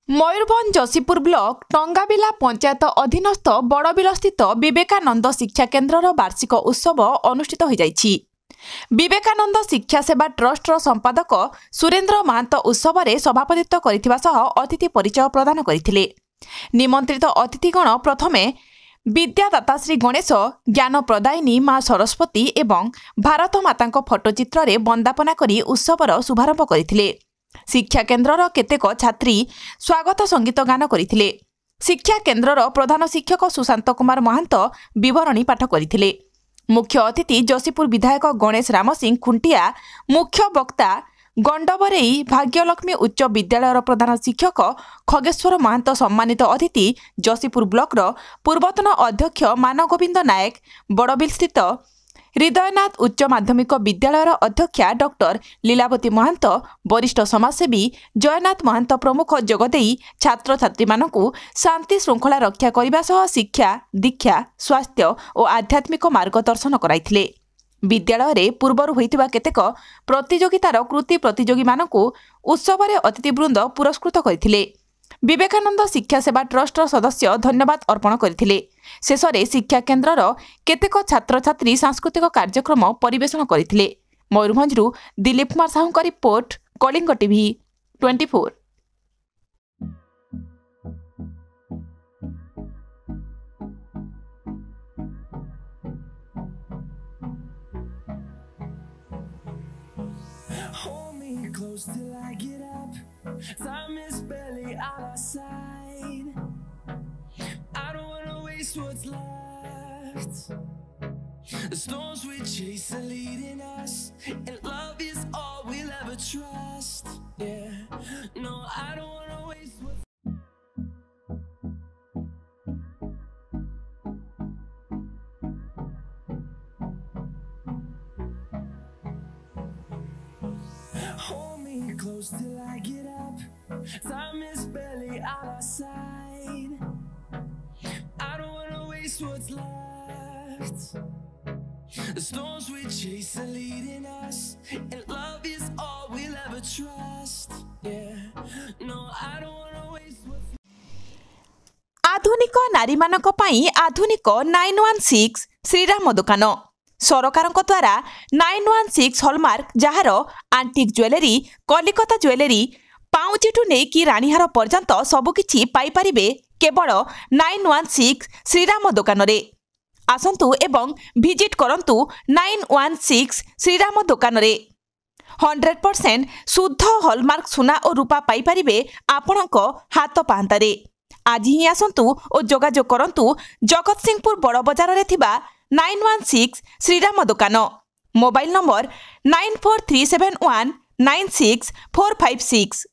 Mayurbhanj Jasipur block टंगाबिला panchayat अधीनस्थ बड़बिल स्थित विवेकानंद शिक्षा केन्द्र वार्षिक उत्सव अनुष्ठित हो जाइछि। विवेकानंद शिक्षा सेवा ट्रस्ट संपादक सुरेन्द्र महांत उत्सव में सभापतित्व करथिबा सह अतिथि परिचय प्रदान करथिले। निमंत्रित अतिथिगण प्रथमे विद्यादाता श्री गणेश, ज्ञान प्रदायिनी माँ सरस्वती एवं भारत माता फोटोचित्र में वंदापना करी उत्सवर शुभारंभ करथिले। शिक्षा केन्द्रर केतेक छात्री स्वागत संगीत गान करथिले। शिक्षा केन्द्रर प्रधान शिक्षक सुशांत कुमार महांत विवरणी पाठ करथिले। मुख्य अतिथि जसीपुर विधायक गणेश राम सिंह खुंटिया, मुख्य वक्ता गंडबरेई भाग्यलक्ष्मी उच्च विद्यालयर प्रधान शिक्षक खगेश्वर महांत, सम्मानित अतिथि जसीपुर ब्लॉकर पूर्वतन अध्यक्ष मानगोविंद नायक, बड़बिल स्थित हृदयनाथ उच्च माध्यमिक विद्यालयर अध्यक्षा डॉक्टर लीलावती महांत, वरिष्ठ समाजसेवी जयनाथ महांत प्रमुख जोगदेई छात्र छात्री मानकु शांति श्रृंखला रक्षा करने सह शिक्षा, दीक्षा, स्वास्थ्य और आध्यात्मिक मार्गदर्शन कराइथिले। विद्यालय रे पूर्वर होइतिबा केतेक प्रतियोगितार कृति प्रतियोगी मानकु उत्सव रे अतिथिवृंद पुरस्कृत करथिले। विवेकानंद शिक्षा सेवा ट्रस्ट सदस्य धन्यवाद अर्पण करथिले। शेष में शिक्षा केन्द्रर केतेक छात्र छात्री सांस्कृतिक कार्यक्रम परिवेषण करथिले। मयूरभंजरू दिलीप कुमार साहू का report, Kalinga TV 24। Hold me close till I get up. Time is barely on our side. I don't wanna waste what's left. The storms we chase are leading us, and love is all we'll ever trust. Yeah, no, I don't wanna waste what's Hold me close till I get up. Time is barely on our side. I don't wanna waste what's left. The storms we chase are leading us, and love is all we'll ever trust. Yeah, no, I don't wanna waste what's आधुनिक नारी मानक पई आधुनिक 916 श्रीराम दुकान सरकार द्वारा 916 hallmark jar आंटिक jewellery, Kolkata jewellery, पाउचिठू नेकी रानीहार पर्यंत सबकिछि पाइपारिबे केवल 916 श्रीराम दुकान रे। आसंतु एवं विजिट करंतु 916 श्रीराम दुकान रे। 100% शुद्ध हॉलमार्क सुना और रूपा पाइपारिबे आपणक हाथ पाहांतारे। आज ही आसंतु और जोगाजोग करंतु जगत सिंहपुर बड़ बजार रे थिबा 916 श्रीराम दुकान। Mobile number 9437196456।